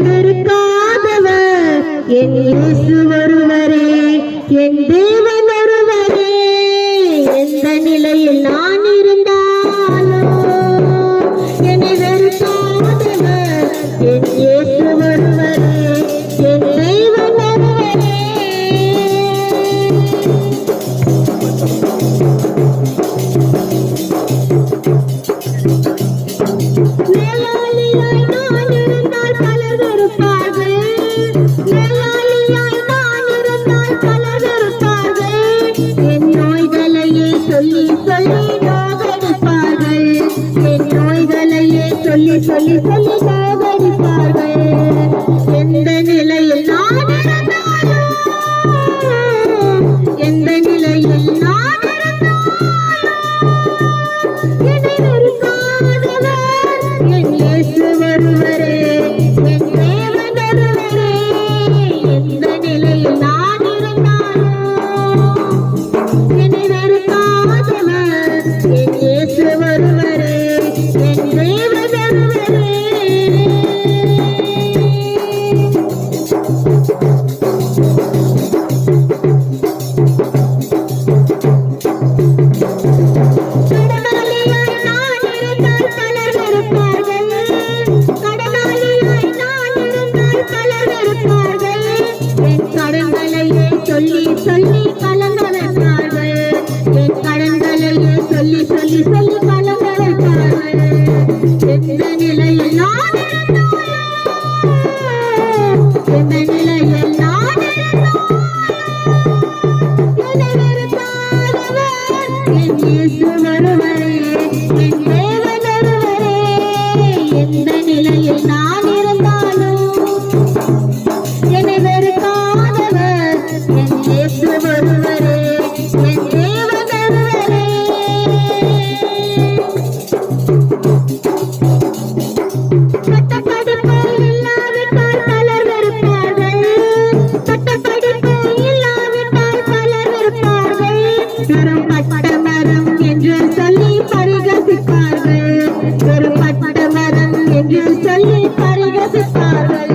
வெறுக்காதவர் என் இயேசு ஒருவரே, என் தேவன் ஒருவரே. எந்த நிலையில் நான் இருந்தாலும் என்னை வெறுக்காதவர் என் இயேசு ஒருவரே, என் தேவன் ஒருவரே. மேலாளியாய் நான் இருந்தால் பலர் வெறுப்பார்கள், மேலாளியாய் நான் இருந்தால் பலர் வெறுப்பார்கள். என் நோய்களையே சொல்லி சொல்லி நோகடிப்பார்கள், என் நோய்களையே சொல்லி சொல்லி சொல்லி நோகடிப்பார்கள். எந்த நிலையில் நான் இருந்தாலும், எந்த நிலையில் நான் இருந்தாலும் என்னை வெறுக்காதவர் என் இயேசு ஒருவரே, என் தேவன் ஒருவரே. எந்த நிலையில் நான் இருந்தாலும் என்னை வெறுக்காதவர் என் இயேசு ஒருவரே, என் தேவன் ஒருவரே. கடனாளியாய் நான் இருந்தால் பலர் வெறுப்பார்கள், கடனாளியாய் நான் இருந்தால் பலர் வெறுப்பார்கள். என் கடன்களையே சொல்லி சொல்லி கலங்க வைப்பார்கள், என் கடன்களையே சொல்லி சொல்லி சொல்லி கலங்க வைப்பார்கள். எந்த நிலையில் நான் இருந்தாலும், எந்த நிலையில் நான் இருந்தாலும் என்னை வெறுக்காதவர் என் இயேசு ஒருவரே, என் தேவன் ஒருவரே. எந்த நிலையில் நான் இருந்தாலும் என்னை வெறுக்காதவர் என் இயேசு ஒருவரே, என் தேவன் ஒருவரே. பட்டப்படிப்பு இல்லாவிட்டால் பலர் வெறுப்பார்கள், பட்டப்படிப்பு இல்லாவிட்டால் பலர் வெறுப்பார்கள். வெறும் பட்டமரம் என்று சொல்லி பரிகசிப்பார்கள், வெறும் பட்டமரம் என்று சொல்லி பரிகசிப்பார்கள்.